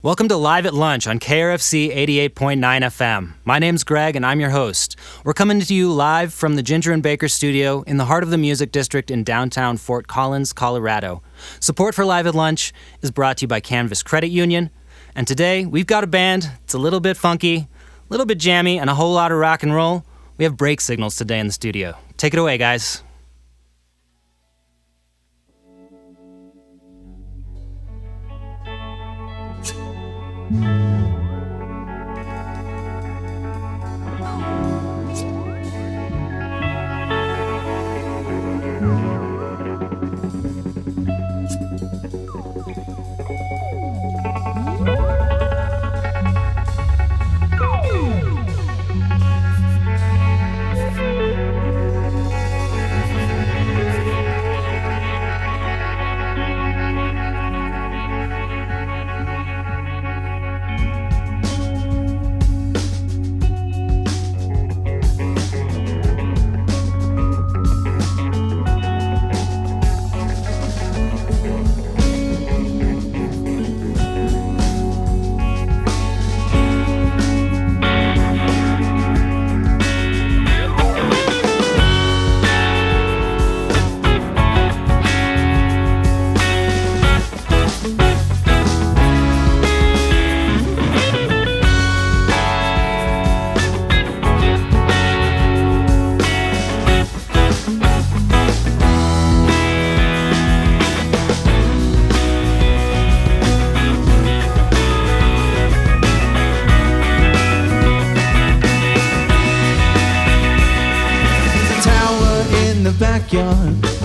Welcome to Live at Lunch on KRFC 88.9 FM. My name's Greg, and I'm your host. We're coming to you live from the Ginger and Baker studio in the heart of the Music District in downtown Fort Collins, Colorado. Support for Live at Lunch is brought to you by Canvas Credit Union. And today, we've got a band. It's a little bit funky, a little bit jammy, and a whole lot of rock and roll. We have break signals today in the studio. Take it away, guys.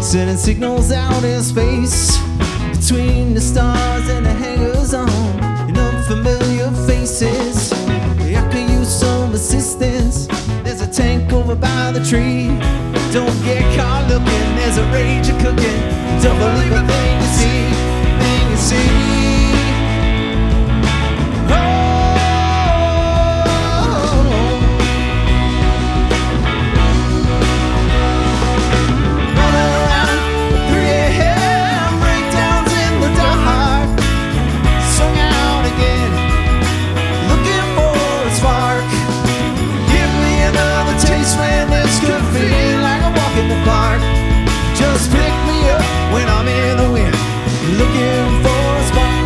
Sending signals out in space between the stars and the hangers on and unfamiliar faces. I could use some assistance. There's a tank over by the tree. Don't get caught looking. There's a rage of cooking. Don't believe a thing you see. Thing you see. Just pick me up when I'm in the wind, looking for a spark.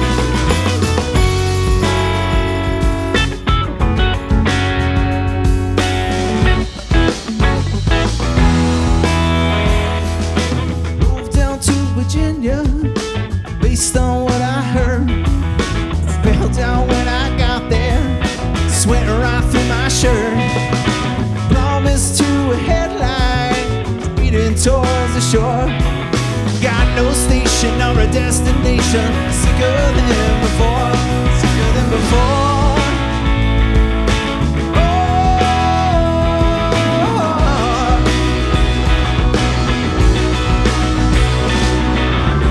Moved down to Virginia, based on what I heard. Fell down when I got there, sweat right through my shirt. Promised to a headline, speeding towards the shore. Got no station or a destination. Sicker than before. Sicker than before.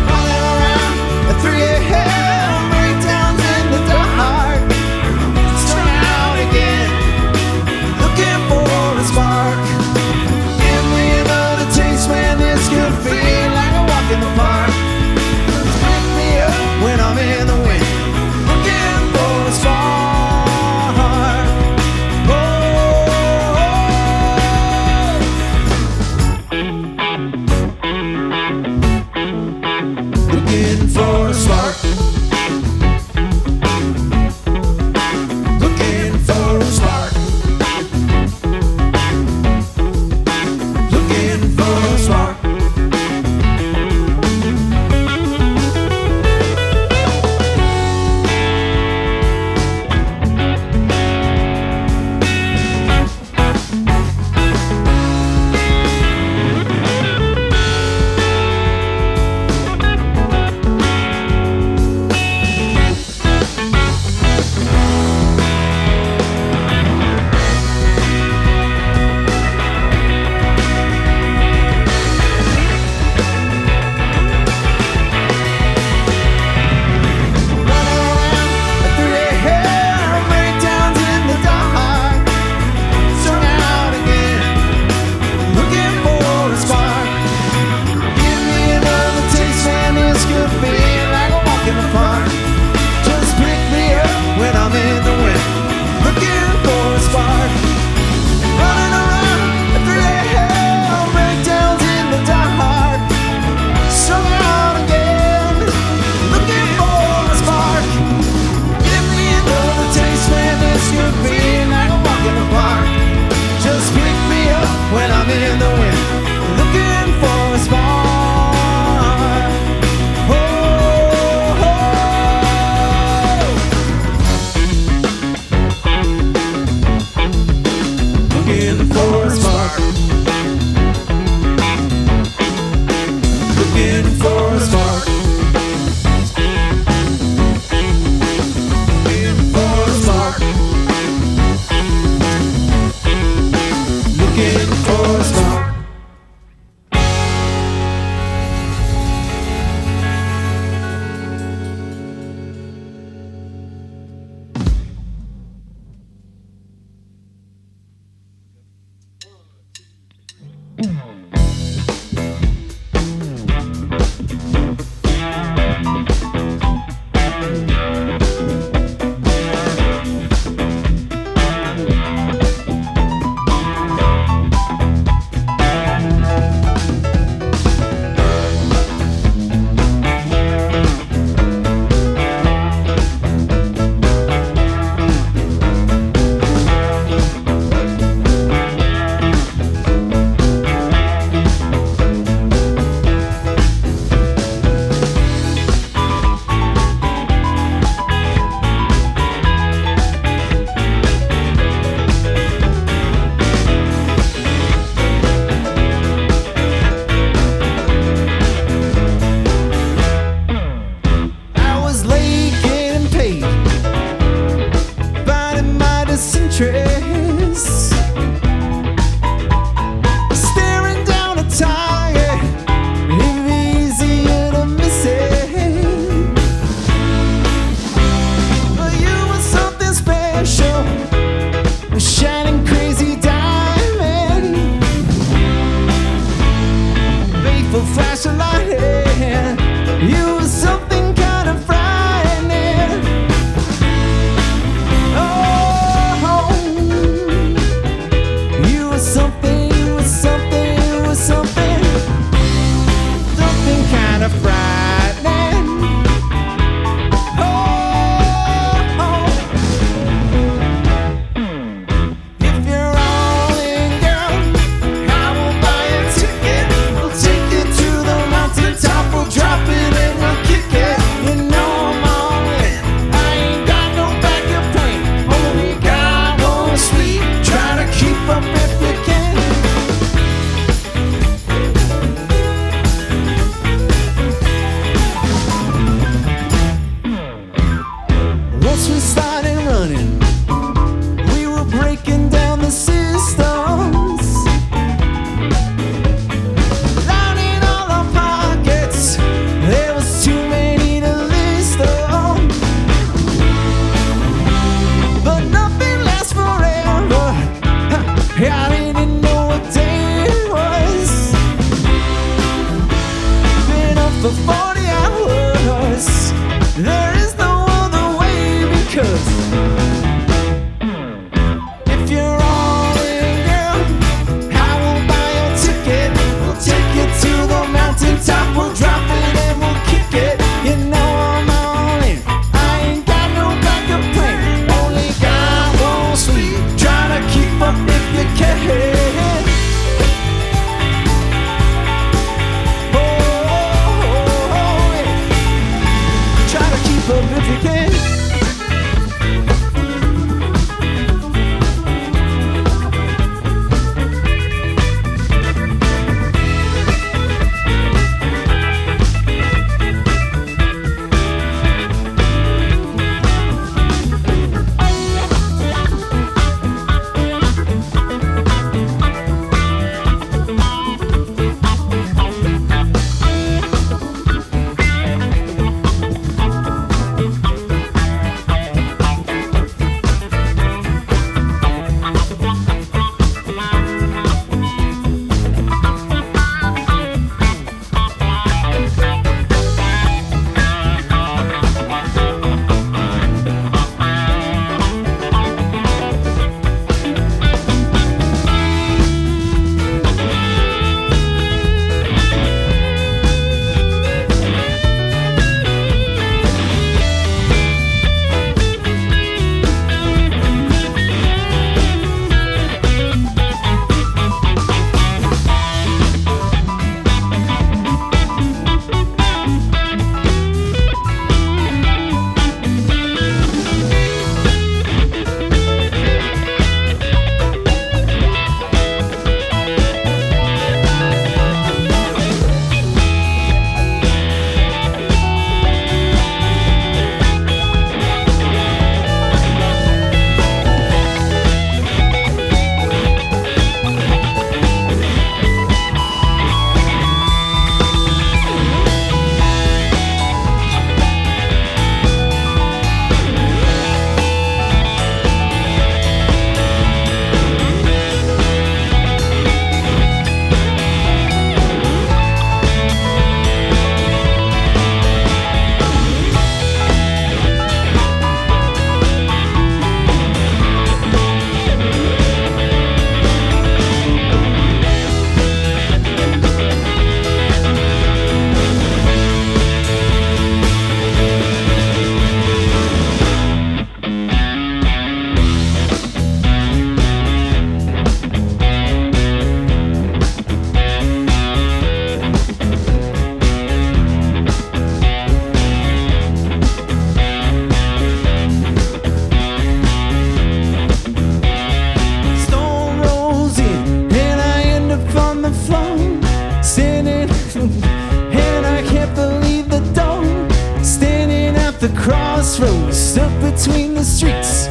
Running around at 3 a.m. Breakdowns in the dark. Strung out again, looking for a spark. Give me another taste, man, this could feel like a walk in the park. Just pick me up when I'm in the wind, in the wind, looking for a spark. Oh, oh. Looking for a spark. Looking for a spark. Looking for a spark. Looking for a spark. Staring down a tire, it'd be easier to miss it. But you were something special, a shining crazy diamond, faithful flash of light. You were something kind of frightening. Something kind of frightening. If you're all in, girl, I will buy a ticket. We'll take you to the mountaintop. We'll drop it and we'll kick it. You know I'm all in. I ain't got no backup plan. Only got one sweet. Try to keep up if you can. Once we started running, we were breaking down the systems, lining all our pockets. There was too many to list them, but nothing lasts forever. I didn't know what day it was. Been up for 40 hours. There is no other way, because crossroads, stuck between the streets.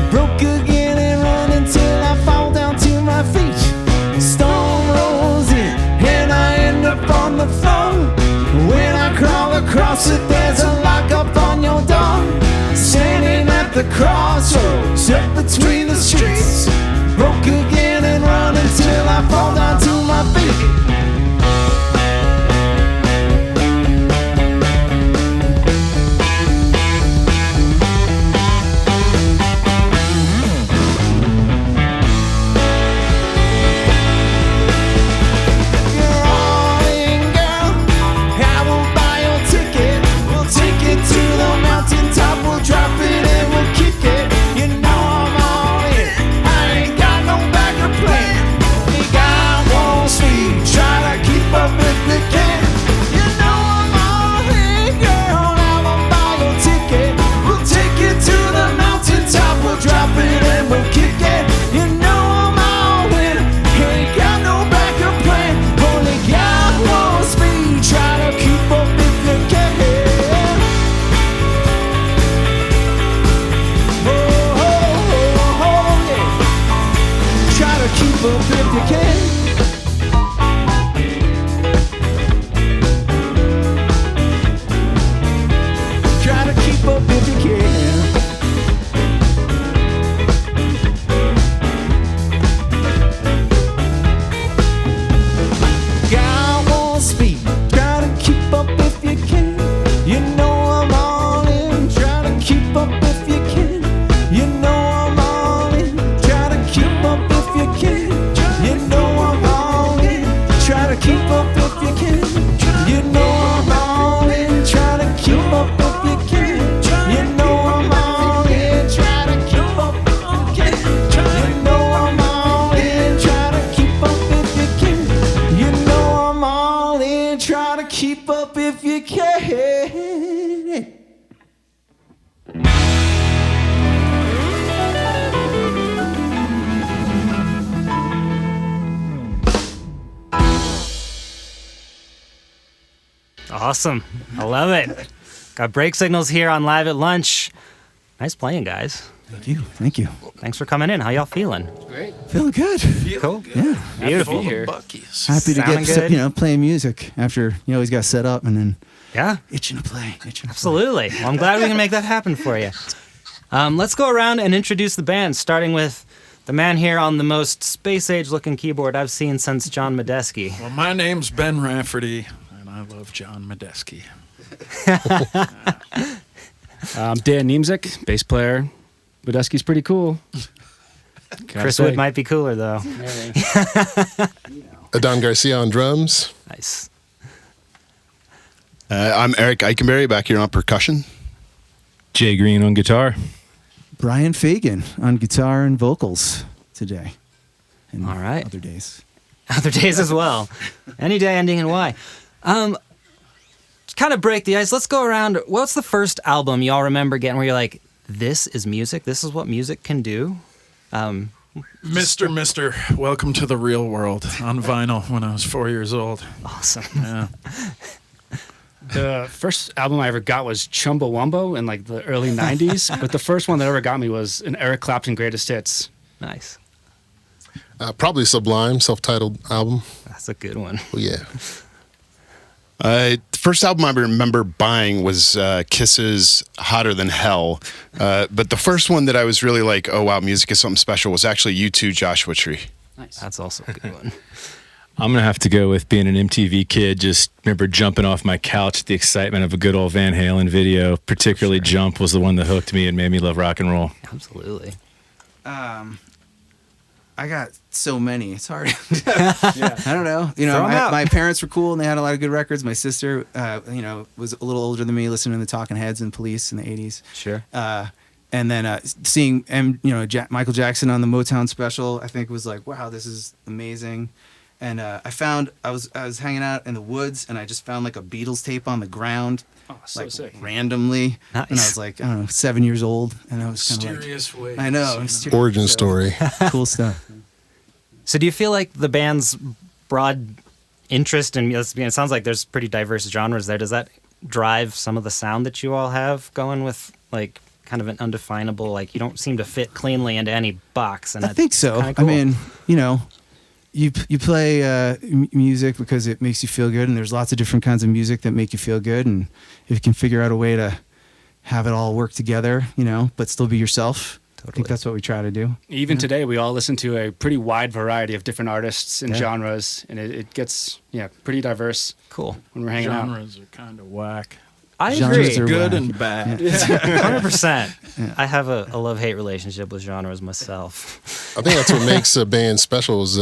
Broke again and running till I fall down to my feet. Storm rolls in and I end up on the floor. When I crawl across it, there's a lock up on your door. Standing at the crossroads, stuck between the streets. Broke again and running till I fall down to my feet. Awesome. I love it. Got break signals here on Live at Lunch. Nice playing, guys. Thank you. Thank you. Thanks for coming in. How y'all feeling? Great. Feeling good. Cool. Good. Yeah. Beautiful. Happy to be here. Bucky's. Happy to Sounding get, good. playing music after you always got set up and then Yeah, itching to play. absolutely. Well, I'm glad we can make that happen for you. Let's go around and introduce the band, starting with the man here on the most space-age looking keyboard I've seen since John Medeski. Well, my name's Ben Rafferty, and I love John Medeski. I'm Dan Niemczyk, bass player. Medeski's pretty cool. Chris Wood might be cooler, though. Adon Garcia on drums. Nice. I'm Eric Eichenberry back here on percussion. Jay Green on guitar. Brian Fagan on guitar and vocals today. And All right. other days. Other days as well. Any day ending in Y. To kind of break the ice, let's go around. What's the first album y'all remember getting where you're like, this is music? This is what music can do? Mister, welcome to the real world on vinyl when I was 4 years old. Awesome. Yeah. The first album I ever got was Chumbawamba in like the early 90s, but the first one that ever got me was an Eric Clapton Greatest Hits. Nice. Probably Sublime, self-titled album. That's a good one. Oh, yeah. The first album I remember buying was Kiss's Hotter Than Hell. But the first one that I was really like, oh, wow, music is something special was actually U2 Joshua Tree. Nice. That's also a good one. I'm going to have to go with being an MTV kid. Just remember jumping off my couch at the excitement of a good old Van Halen video. Particularly Jump was the one that hooked me and made me love rock and roll. Absolutely. I got so many. It's hard. I don't know. You know, Throw 'em out. my parents were cool and they had a lot of good records. My sister, was a little older than me, listening to the Talking Heads and Police in the 80s. Sure. And then seeing Michael Jackson on the Motown special, I think was like, wow, this is amazing. And I was hanging out in the woods and I just found like a Beatles tape on the ground, Oh, so like sick. randomly. Nice. And I was like, I don't know, 7 years old, and I was kind of like, Mysterious ways. I know, mysterious. Origin story. Cool stuff. So do you feel like the band's broad interest in music, it sounds like there's pretty diverse genres there. Does that drive some of the sound that you all have going with like kind of an undefinable, like you don't seem to fit cleanly into any box. And I think so. kinda cool. I mean, you know, you play music because it makes you feel good, and there's lots of different kinds of music that make you feel good, and if you can figure out a way to have it all work together, you know, but still be yourself. I think that's what we try to do. Even today, we all listen to a pretty wide variety of different artists and genres, and it gets pretty diverse. Cool. When we're hanging out. Genres are kind of whack. I Genres agree. are Good whack. and bad. 100%. I have a love-hate relationship with genres myself. I think that's what makes a band special is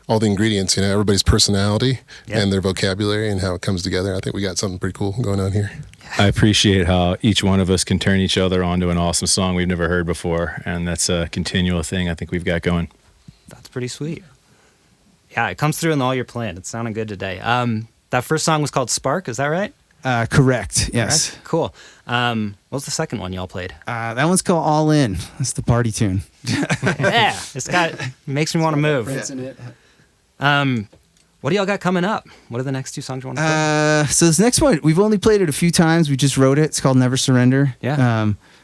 all the ingredients, you know, everybody's personality and their vocabulary and how it comes together. I think we got something pretty cool going on here. I appreciate how each one of us can turn each other onto an awesome song we've never heard before, and that's a continual thing I think we've got going. That's pretty sweet. Yeah, it comes through in all you're playing. It's sounding good today. That first song was called Spark, is that right? Correct. Yes. Correct? Cool. What was the second one y'all played? That one's called All In. That's the party tune. Yeah, makes me want to move. Prince in it. What do y'all got coming up? What are the next two songs you want to play? So this next one, we've only played it a few times. We just wrote it. It's called Never Surrender. Yeah.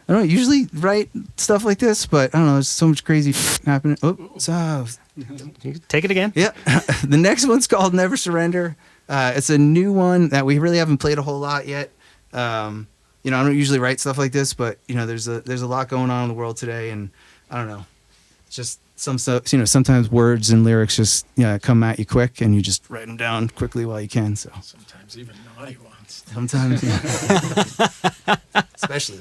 I don't know, usually write stuff like this, but I don't know, there's so much crazy happening. Oh, so You can take it again. yeah. The next one's called Never Surrender. It's a new one that we really haven't played a whole lot yet. You know, I don't usually write stuff like this, but you know, there's a lot going on in the world today, and I don't know, it's just some stuff. You know, sometimes words and lyrics just come at you quick, and you just write them down quickly while you can. So Sometimes even naughty ones. sometimes, especially.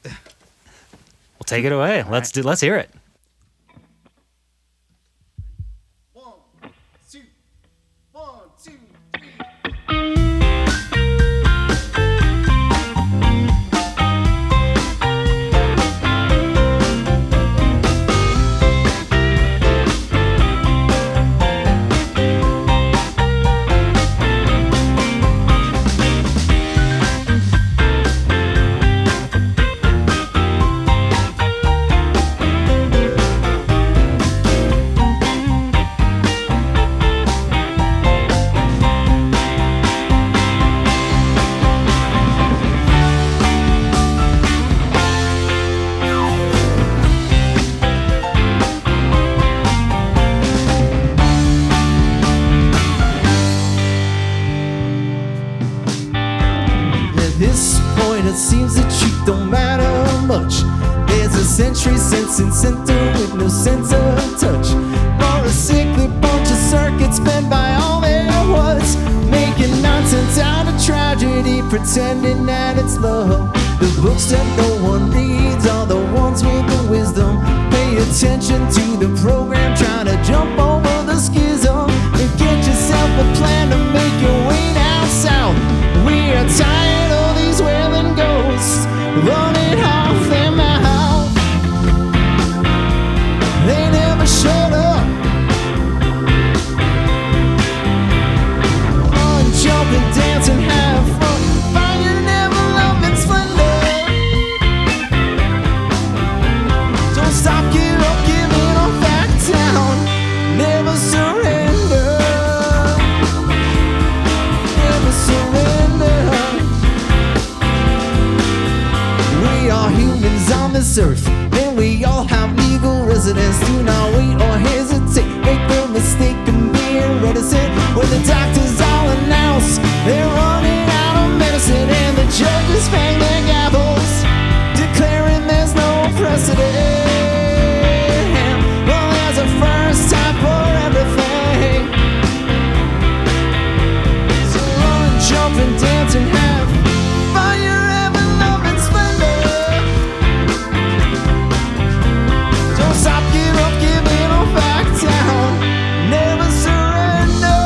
Well, take it away. Let's hear it. 1, 2, 1, 2, 3. At this point, it seems that you don't matter much. There's a century since center with no sense of touch. For a sickly bunch of circuits spent by all there was, making nonsense out of tragedy, pretending that it's love. The books that no one reads are the ones with the wisdom. Pay attention to the program, trying to jump over the schism and get yourself a plan to make your way down south. We are tired of these wailing ghosts running off their mouth. They never showed up. Run, jump and dance and have fun. Find your never loving splendor. Don't stop, give up, give it on back down. Never surrender. Never surrender. We are humans on this earth, and we all have legal residence. Do not wait or hesitate. Make the mistake of being reticent. When the doctors all announce they're running out of medicine, and the judges bang their gavels, declaring there's no precedent. Well, there's a first time for everything. So run, jump, and dance and have fun your ever loving splendor. Don't stop, give up, give it all back down. Never surrender.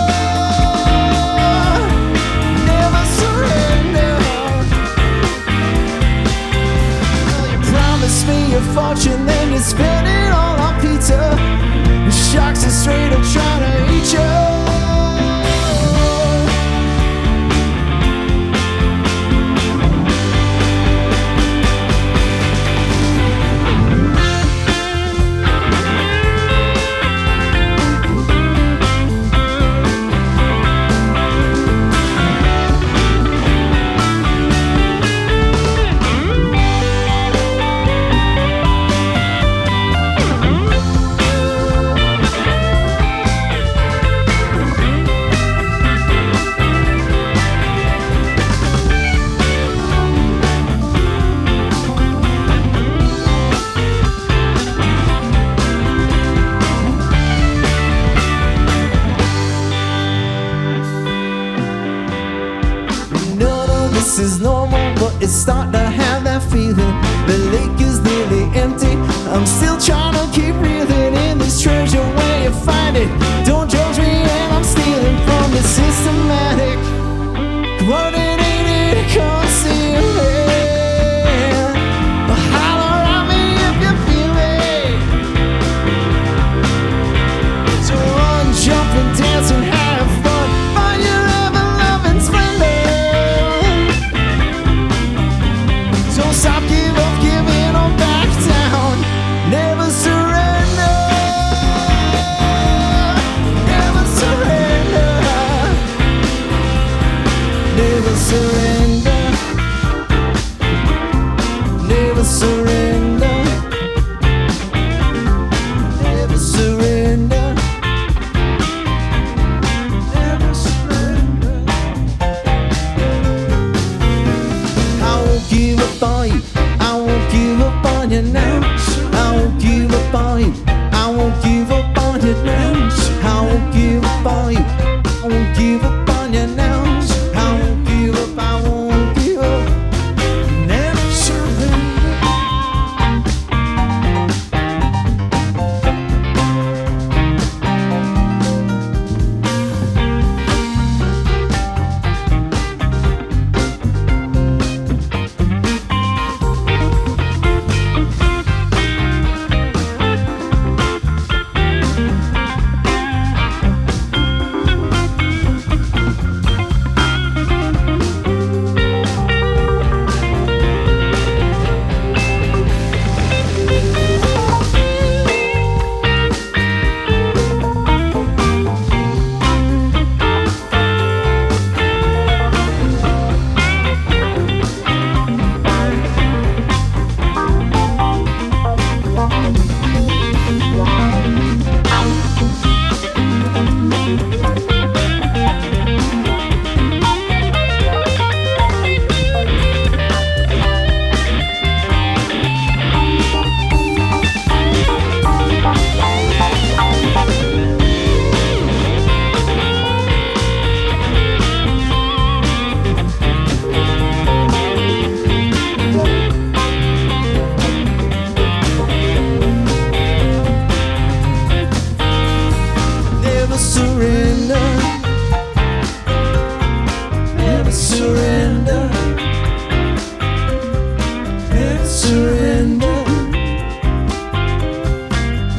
Never surrender. Well, you promised me a fortune, then you spent it all on pizza. The sharks are straight up trying to eat you. nearly empty. I'm still trying to keep breathing in this treasure. Where you find it, don't judge me, and I'm stealing from the systematic. Coordinated concealing. But holler at me if you feel it. So run, jump, and dance and have fun. Find your ever-loving splendor. Don't stop, give up, giving on back down. Never surrender. Never surrender. Never surrender. Never surrender. Never surrender. Never surrender. I won't give up on you. I won't give up on you now. I won't give up on you. I won't give up on you now. I won't give up on you. I won't give up on you now. I won't give up. I won't give up. Never surrender. Never surrender. Never surrender. Never surrender.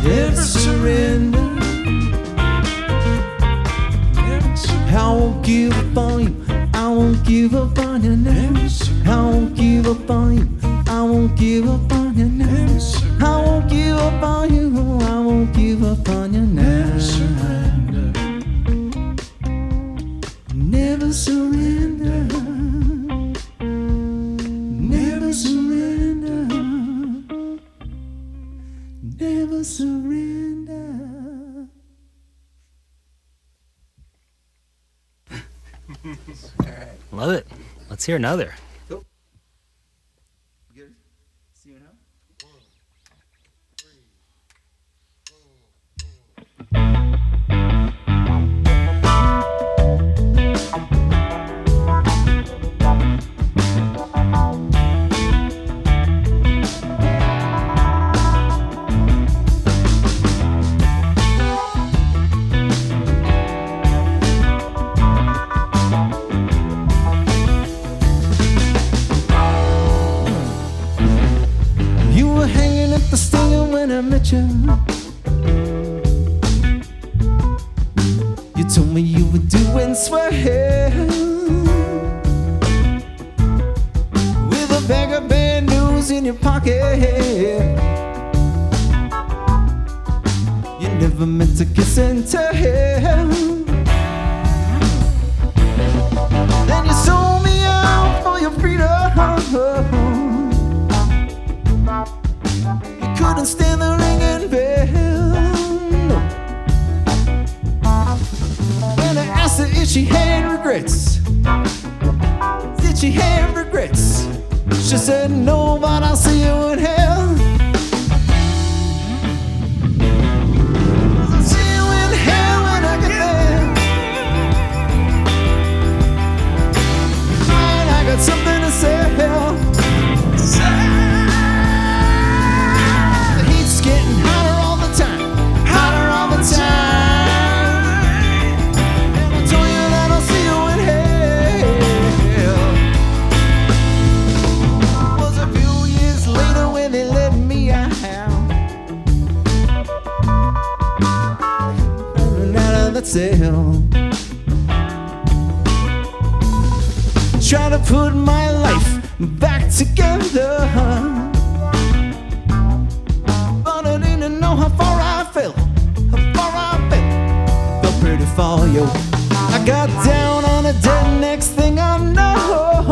Never surrender. I won't give up on you. I won't give up on you now. I won't give up on you. I won't give up on you now. I won't give up on you. I won't give up on you now. Never surrender. Never surrender. Never surrender. Love it. Let's hear another. Cool. Good. See you now. You were hanging at the stinger when I met you. You told me you were doing swell with a bag of bad news in your pocket. You never meant to kiss and tell. Then you sold me out for your freedom. You couldn't stand the ringing bell. When I asked her if she had regrets, did she have regrets? She said no, but I'll see you in hell. I'll see you in hell when I get there. And I got something to say. its hell. Try to put my life back together, but I didn't know how far I fell. Felt pretty far, yo. I got down on a dead, next thing I know,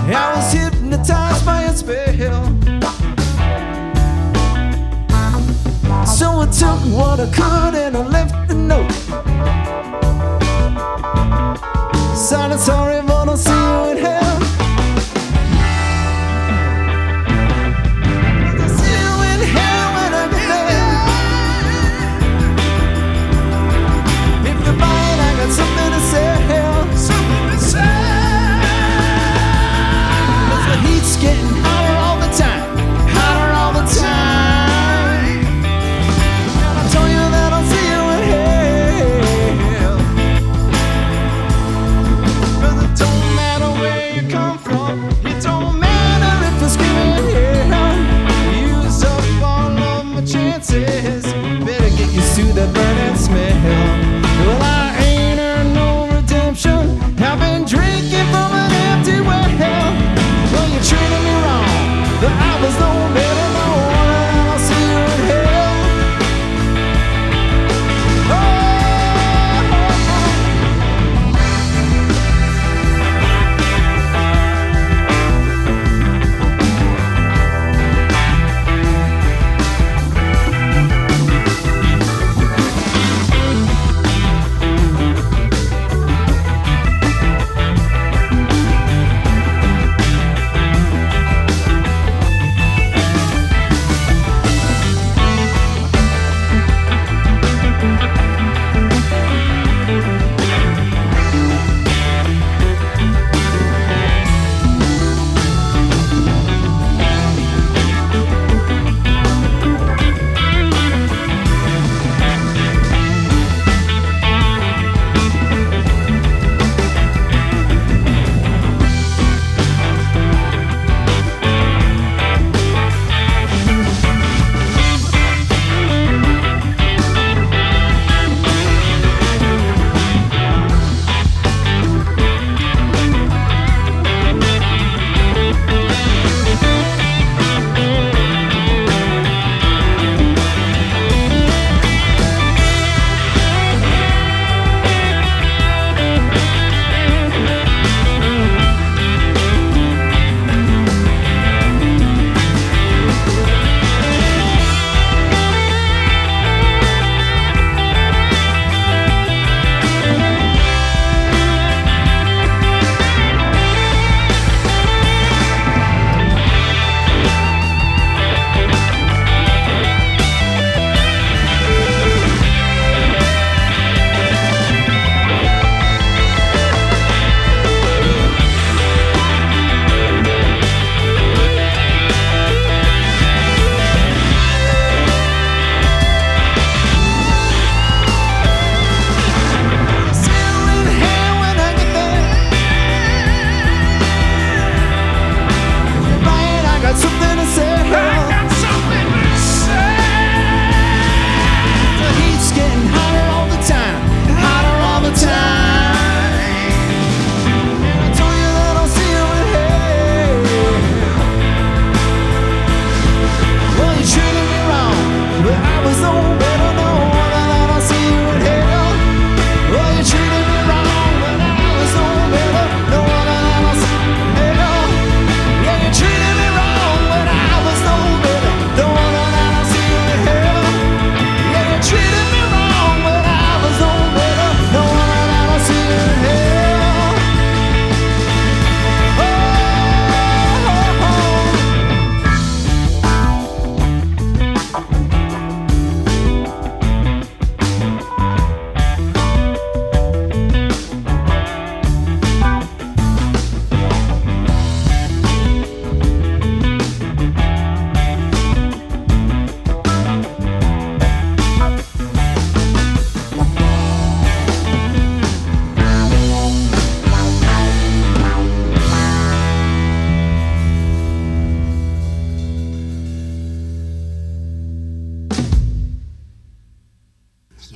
I was hypnotized by a spell. So I took what I could and I left a note. Sounded sorry, but I'll see you in hell. I'll see you in hell when I get there. If you're buying, I got something to say. Something to say. 'Cause the heat's getting hotter all the time. Hotter all the time. And I told you that I'll see you in hell. 'Cause it don't matter where you come from. It don't matter if you're screaming hell. Use up all of my chances. Better get used to that burning smell. Well, I ain't earned no redemption. I've been drinking from an empty well. Well, you treated me wrong, but I was no better known. And I'll see you in hell.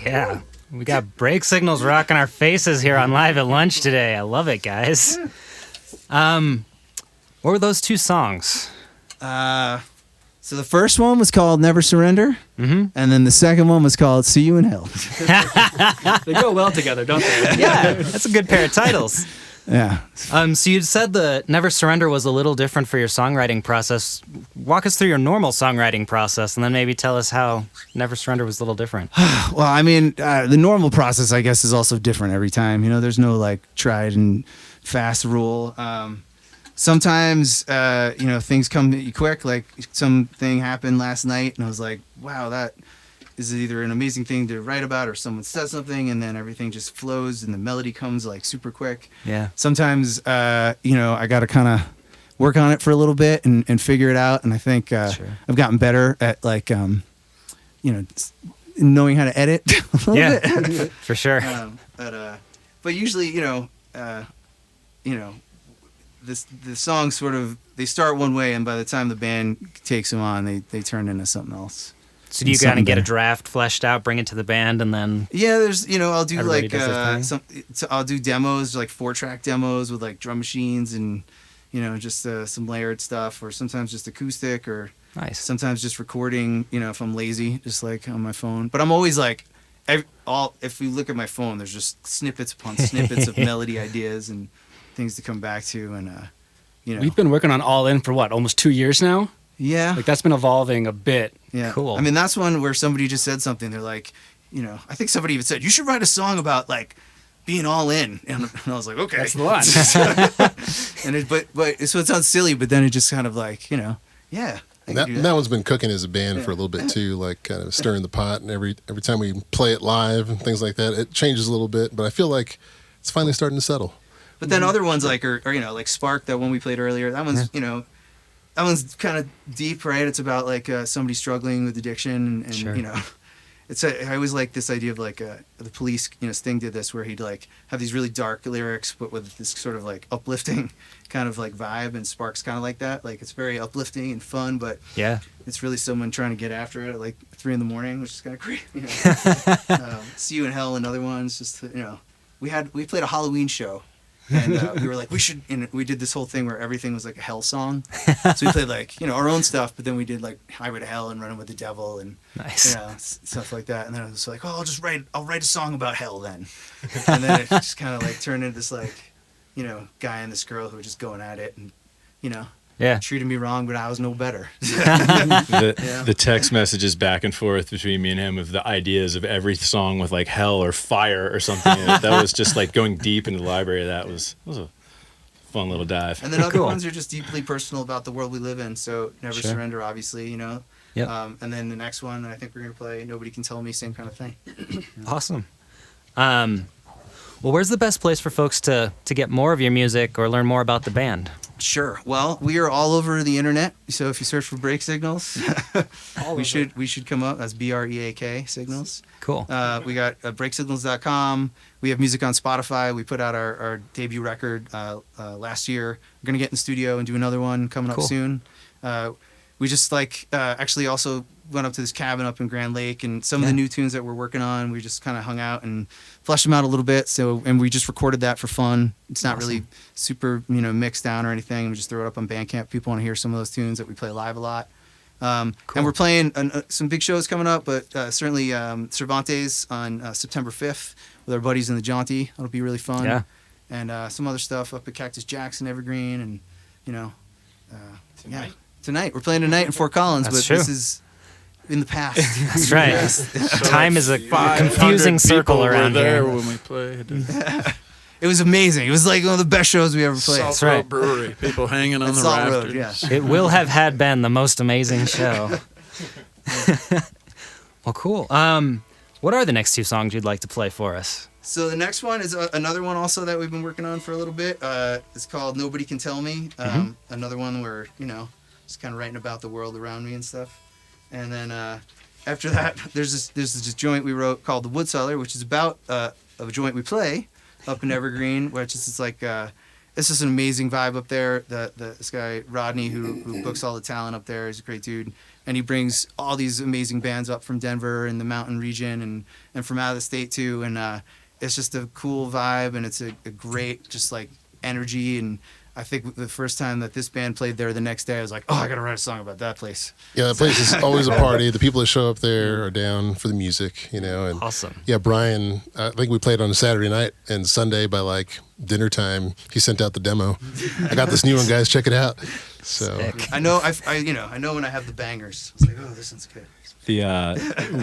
Yeah. We got break signals rocking our faces here on Live at Lunch today. I love it, guys. What were those 2 songs? So the first one was called Never Surrender, and then the second one was called See You in Hell. They go well together, don't they? Yeah, that's a good pair of titles. Yeah. So you said the Never Surrender was a little different for your songwriting process. Walk us through your normal songwriting process, and then maybe tell us how Never Surrender was a little different. Well, I mean, the normal process, I guess, is also different every time. You know, there's no like tried and fast rule. Sometimes, things come at you quick. Like something happened last night, and I was like, wow, that is either an amazing thing to write about, or someone says something, and then everything just flows, and the melody comes like super quick. Yeah. Sometimes, I got to kind of work on it for a little bit and figure it out. And I think I've gotten better at like, knowing how to edit a little bit. For sure. But usually, the songs sort of, they start one way, and by the time the band takes them on, they turn into something else. So do you kind of get a draft fleshed out, bring it to the band, and then... Yeah, there's, I'll do Everybody like, does their thing? I'll do demos, like 4-track demos with like drum machines and, just some layered stuff, or sometimes just acoustic, or Nice. sometimes just recording, if I'm lazy, just like on my phone. But I'm always like, if you look at my phone, there's just snippets upon snippets of melody ideas and things to come back to, and We've been working on All In for what, almost 2 years now? yeah, Like that's been evolving a bit. yeah, cool. I mean, that's one where somebody just said something. They're like, I think somebody even said you should write a song about like being all in, and I was like, okay, That's the one. but so it sounds silly, but then it just kind of like, yeah. I can do That one's been cooking as a band for a little bit too, like kind of stirring the pot. And every time we play it live and things like that, it changes a little bit. But I feel like it's finally starting to settle. But then other ones like are like Spark, that one we played earlier. That one's that one's kind of deep, right? It's about like somebody struggling with addiction, and Sure. I always like this idea of like the Police. Sting did this where he'd like have these really dark lyrics, but with this sort of like uplifting kind of like vibe. And Spark's kind of like that. Like it's very uplifting and fun, but Yeah. it's really someone trying to get after it at like 3 a.m, which is kind of great. See You in Hell, another one's just we played a Halloween show. And we were like, we did this whole thing where everything was like a hell song. So we played like, our own stuff, but then we did like Highway to Hell and Running with the Devil and Nice. stuff like that. And then I was like, I'll write a song about hell then. And then it just kind of like turned into this like, guy and this girl who were just going at it and, Yeah. treated me wrong, but I was no better. The text messages back and forth between me and him of the ideas of every song with like hell or fire or something in it. That was just like going deep into the library. That was a fun little dive. And then other Cool. ones are just deeply personal about the world we live in. So Never Sure. Surrender, obviously, Yep. And then the next one I think we're going to play, Nobody Can Tell Me, same kind of thing. Awesome. Well, where's the best place for folks to get more of your music or learn more about the band? Sure. Well, we are all over the internet. So if you search for Break Signals, we should come up. That's BREAK Signals. Cool. We got breaksignals.com. We have music on Spotify. We put out our debut record last year. We're gonna get in the studio and do another one coming Cool. up soon. We just actually also went up to this cabin up in Grand Lake, and some of the new tunes that we're working on, we just kind of hung out and fleshed them out a little bit. And we just recorded that for fun. It's not really super, mixed down or anything. We just throw it up on Bandcamp. People want to hear some of those tunes that we play live a lot. And we're playing some big shows coming up, but certainly Cervantes on September 5th with our buddies in the Jaunty. That'll be really fun. Yeah. And some other stuff up at Cactus Jack's in Evergreen, and tonight we're playing tonight in Fort Collins. That's but true. This is in the past. That's right. Time is a confusing 500 circle people around were there here. when we played. It was amazing. It was like one of the best shows we ever played. Salt right. Road Brewery. People hanging on At the Salt rafters. Road, yeah. It will have had been the most amazing show. Well, cool. What are the next 2 songs you'd like to play for us? So the next one is another one also that we've been working on for a little bit. It's called Nobody Can Tell Me. Another one where, just kind of writing about the world around me and stuff. And then after that, there's this joint we wrote called The Wood Cellar, which is about a joint we play up in Evergreen, which is like it's just an amazing vibe up there. This guy Rodney, who books all the talent up there, is a great dude, and he brings all these amazing bands up from Denver and the mountain region and from out of the state too. And it's just a cool vibe, and it's a great just like energy. And I think the first time that this band played there, the next day I was like, oh, I gotta write a song about that place. Yeah, that place is always a party. The people that show up there are down for the music, you know. And Awesome. yeah, Brian, I think we played on a Saturday night, and Sunday by like dinner time, he sent out the demo. I got this new one, guys. Check it out. So Sick. I know I know when I have the bangers. It's like, oh, this one's good.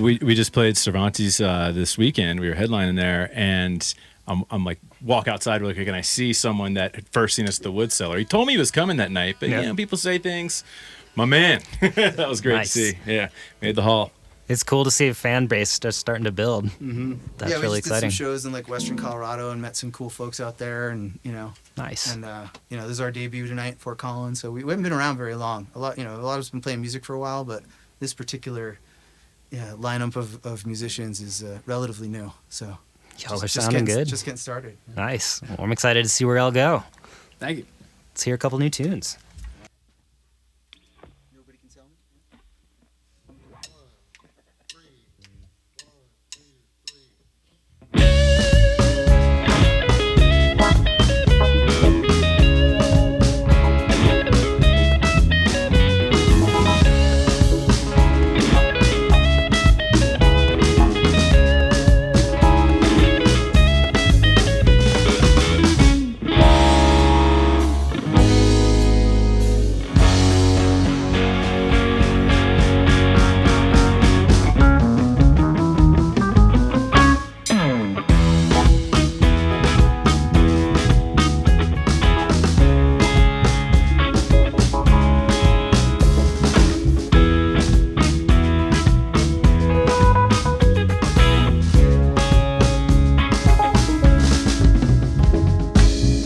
We just played Cervantes this weekend. We were headlining there, and I'm like, walk outside really quick, and I see someone that had first seen us at the Wood Cellar. He told me he was coming that night, but people say things. My man, that was great to see. Yeah, made the hall. It's cool to see a fan base just starting to build. Mm-hmm. That's we really just exciting. did some shows in like Western Colorado and met some cool folks out there, and Nice. And this is our debut tonight in Fort Collins, so we haven't been around very long. A lot of us been playing music for a while, but this particular lineup of musicians is relatively new. So Y'all are sounding good. Just getting started. Nice. Well, I'm excited to see where y'all go. Thank you. Let's hear a couple new tunes. Nobody can tell me.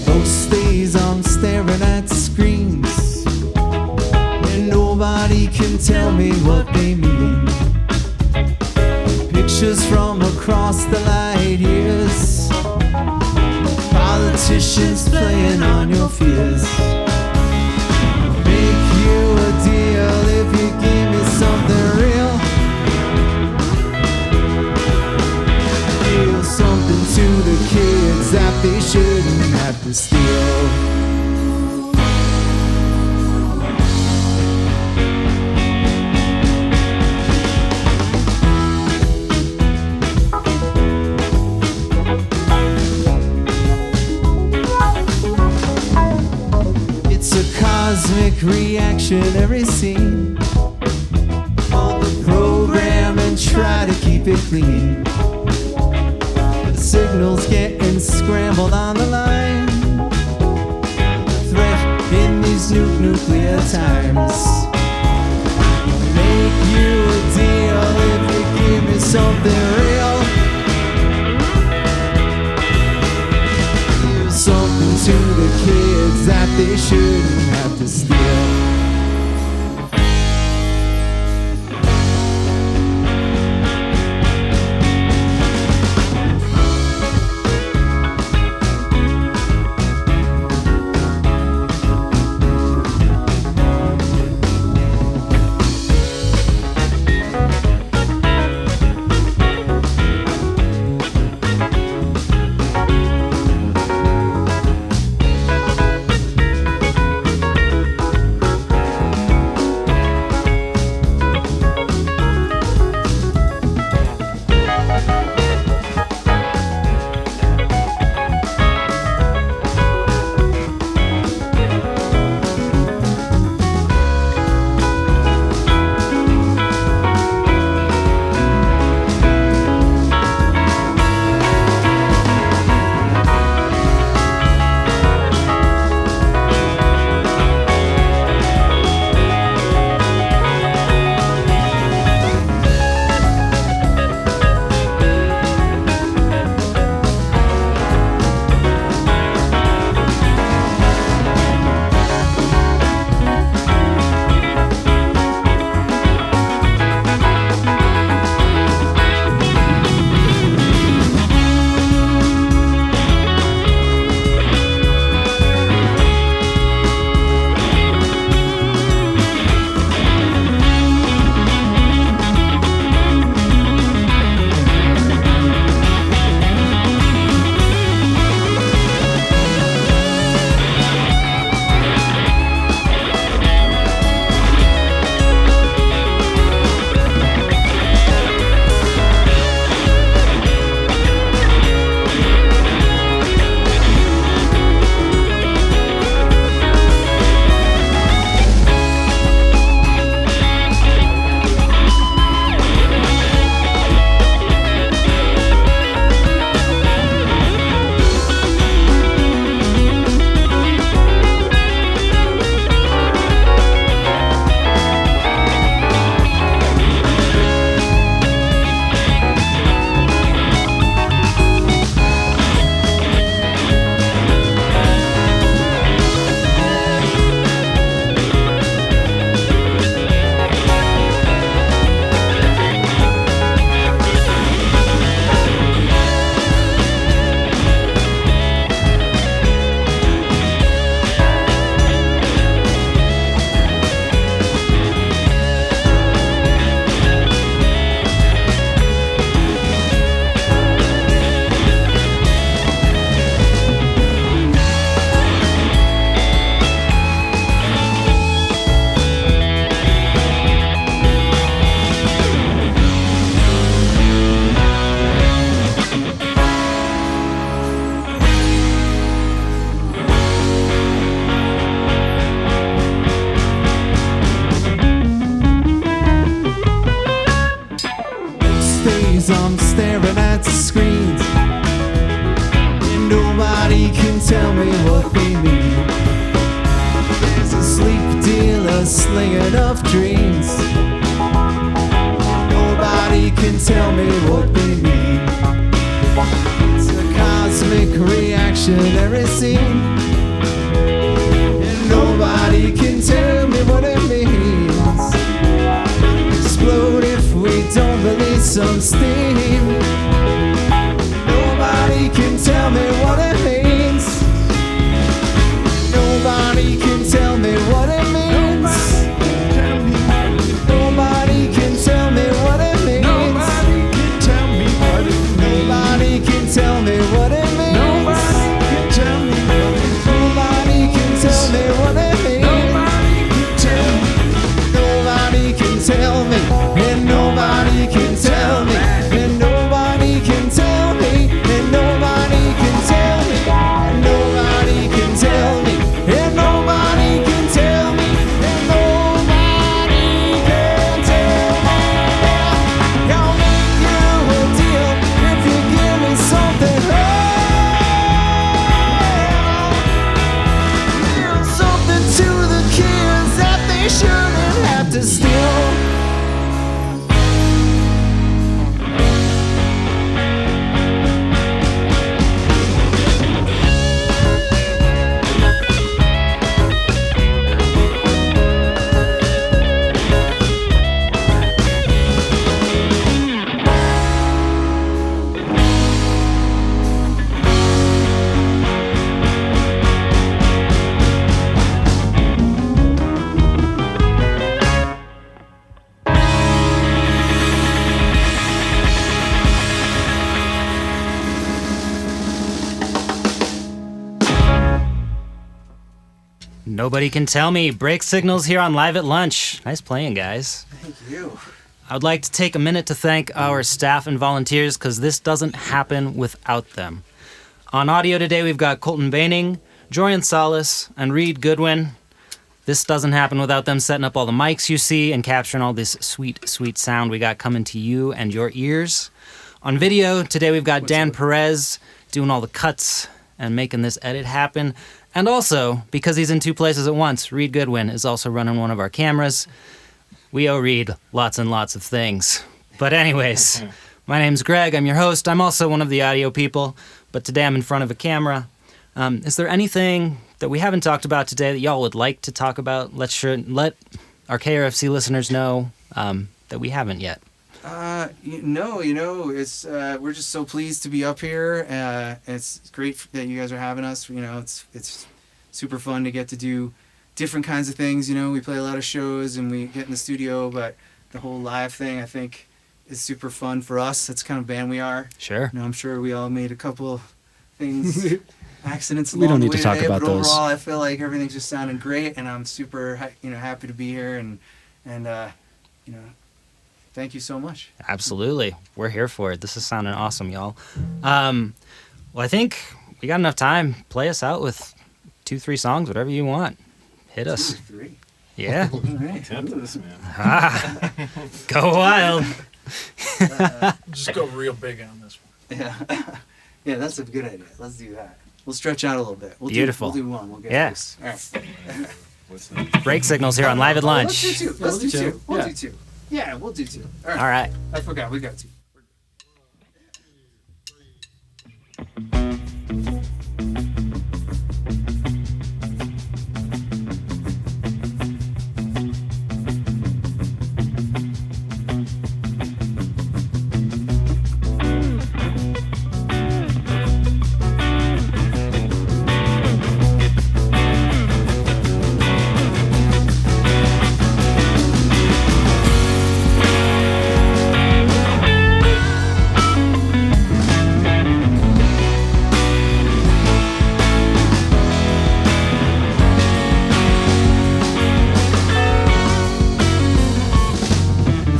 Most days I'm staring at screens, and nobody can tell me what they mean. Pictures from across the light years, politicians playing on your fears. Make you a deal if you give me something real. Give something to the kids that they shouldn't have to steal. It's a cosmic reactionary scene. Hold the program and try to keep it clean. The signals getting scrambled on the line. Threat in these nuclear times. Make you a deal if you give me something real. Give something to the kids that they shouldn't have to steal. lights and screens, and nobody can tell me what they mean. There's a sleep dealer slinging of dreams, nobody can tell me what they mean. It's a cosmic reactionary scene, and nobody can tell me what it means. Explode if we don't release some steam. Nobody can tell me what it means. Nobody can tell me what it means. Nobody can tell me what it means. Nobody can tell me what it means. Nobody can tell me what it means. Nobody can tell me what it means. Nobody can tell me. And nobody can tell me. And nobody can tell me. And nobody can tell me. And nobody can tell me. And nobody can tell me. And nobody can tell me. I'll make you a deal if you give me something. Give something to the kids that they shouldn't have to steal. Nobody can tell me. Break signals here on Live at Lunch. Nice playing, guys. Thank you. I would like to take a minute to thank our staff and volunteers because this doesn't happen without them. On audio today, we've got Colton Boening, Jorian Salas, and Reed Goodwin. This doesn't happen without them setting up all the mics you see and capturing all this sweet, sweet sound we got coming to you and your ears. On video, today we've got Dan Perez doing all the cuts and making this edit happen. And also, because he's in two places at once, Reed Goodwin is also running one of our cameras. We owe Reed lots and lots of things. But anyways, my name's Greg. I'm your host. I'm also one of the audio people, but today I'm in front of a camera. Is there anything that we haven't talked about today that y'all would like to talk about? Let our KRFC listeners know that we haven't yet. It's we're just so pleased to be up here. It's great that you guys are having us. It's super fun to get to do different kinds of things. We play a lot of shows and we get in the studio, but the whole live thing, I think, is super fun for us. That's the kind of band we are. Sure. I'm sure we all made a couple things, accidents We don't along the need way to talk today, about but those. overall, I feel like everything's just sounding great, and I'm super, happy to be here, and thank you so much. Absolutely. We're here for it. This is sounding awesome, y'all. Well, I think we got enough time. Play us out with 2-3 songs, whatever you want. Hit us. 2 or 3. Yeah. All right. Tempest, man. Go wild. Just go real big on this one. Yeah. Yeah, that's a good idea. Let's do that. We'll stretch out a little bit. Beautiful. We'll do one. We'll get Yeah. this. All right. What's that? Break signals here on Live at Lunch. Let's do 2. Let's do 2. two. We'll Yeah. do 2. Yeah, we'll do 2. All right. All right. I forgot. We got 2.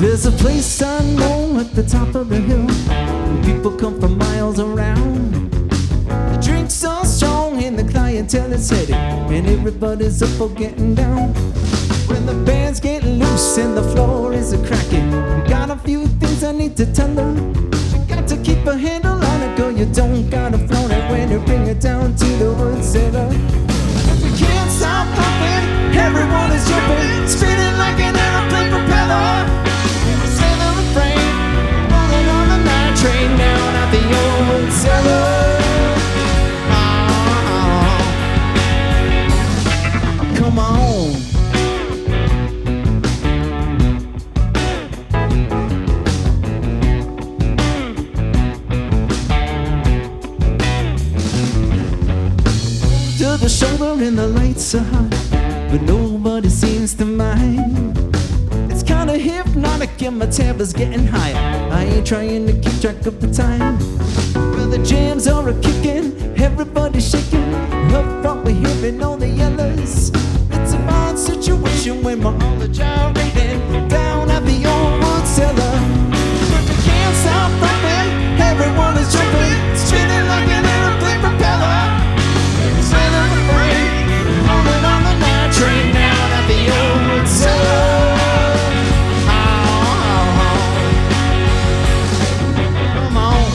There's a place I know at the top of the hill. People come from miles around. The drinks are strong and the clientele is heady, and everybody's up for getting down. When the band's getting loose and the floor is a cracking, got a few things I need to tell her. She got to keep her head out and the lights are hot, but nobody seems to mind. It's kinda hypnotic and my temper's getting higher. I ain't trying to keep track of the time. Well, the jams are a-kicking, everybody's shaking. Up front we're hearing all the yellows. It's a fine situation when we're all gyrating down at the old wood cellar. But we can't stop running, everyone is jumping, spinning like an airplane propeller. Spin the refrain, rolling on the night train down at the old wood cellar. Come on.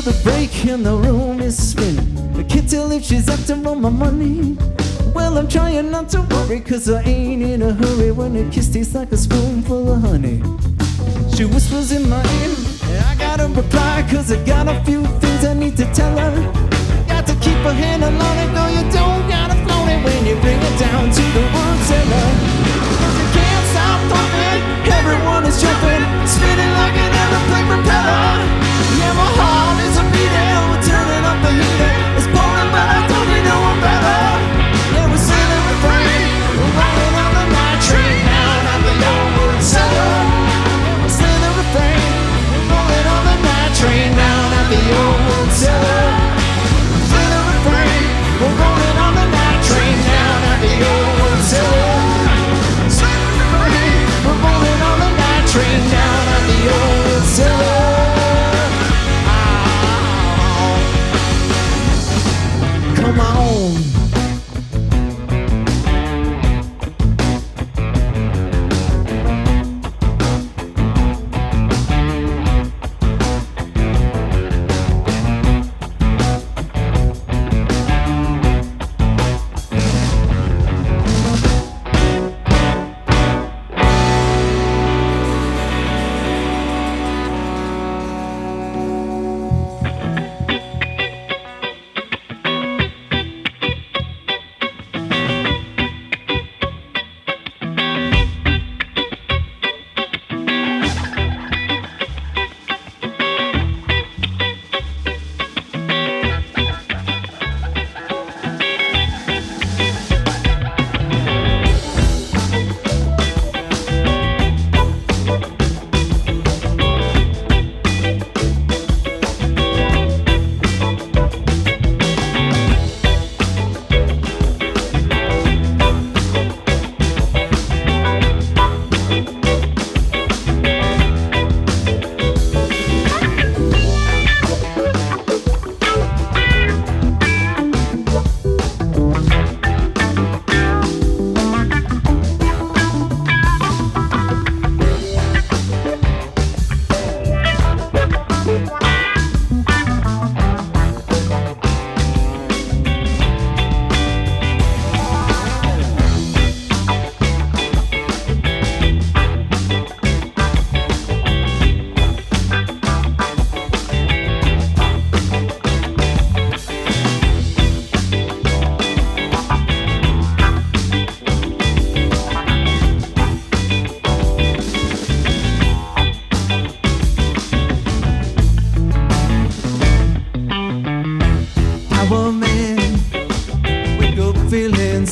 The break in the room is spinning. I can't tell if she's after all my money. Well, I'm trying not to worry, cause I ain't in a hurry when a kiss tastes like a spoonful of honey. She whispers in my ear, I gotta reply, cause I got a few things I need to tell her. Got to keep her hand on it, though you don't gotta float it when you bring it down to the wood cellar. Cause you can't stop thumping, everyone is jumping, spinning like an airplane propeller. Yeah, my heart is a beating, we're turning up the heater. It's pouring, but I don't know I'm better. Yeah, we're singing refrain, we're rolling on the night train down at the old wood cellar. We're singing the refrain, we're rolling on the night train down at the old wood cellar. We're singing the refrain, we're rolling on the night train down at the old wood cellar. We're singing the refrain, we're rolling on the night train down at the old wood cellar.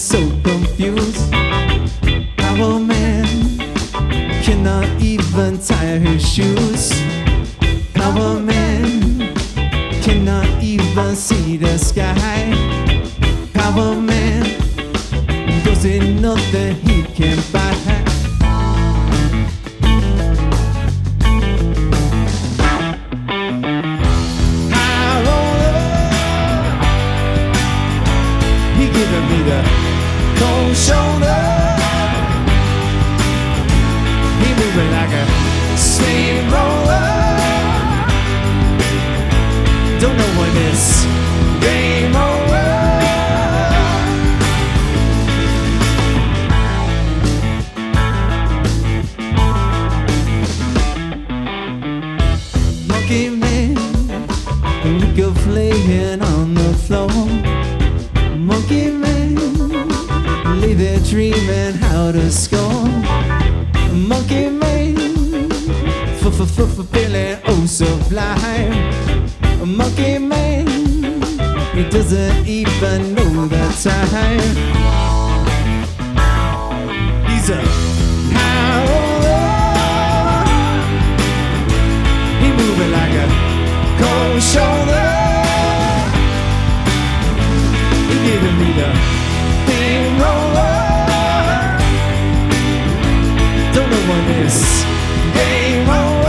so confused. Power man cannot even tie his shoes. Power man cannot even see the sky. Power man doesn't know that he can buy. Cold shoulder, he moving like a steamroller. Don't know when it's game over. Monkey man, we go playing on the floor. Monkey man, lay there dreaming how to score. Monkey man, feeling oh so blind. Monkey man, he doesn't even know the time. He's a howler. He moving like a cold shoulder. He giving me the steamroller. Don't know when this game over.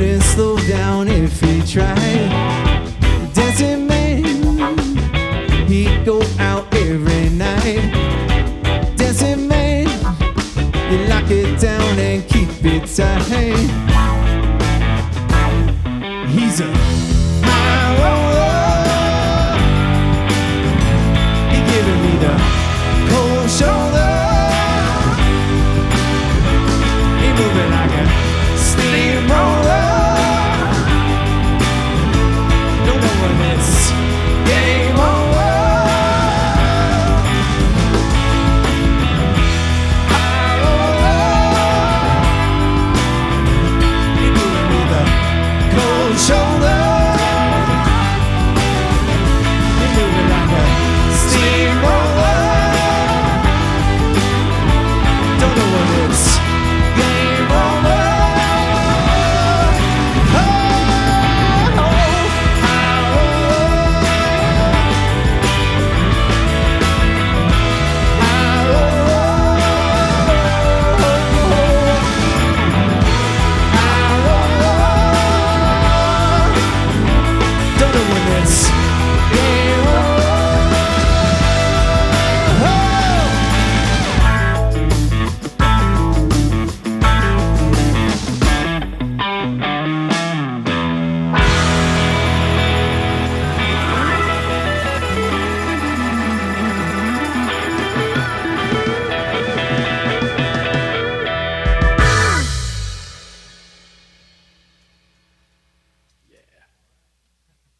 wouldn't slow down if he tried. Dancing man, he'd go out every night. Dancing man, you lock it down and keep it tight. He's a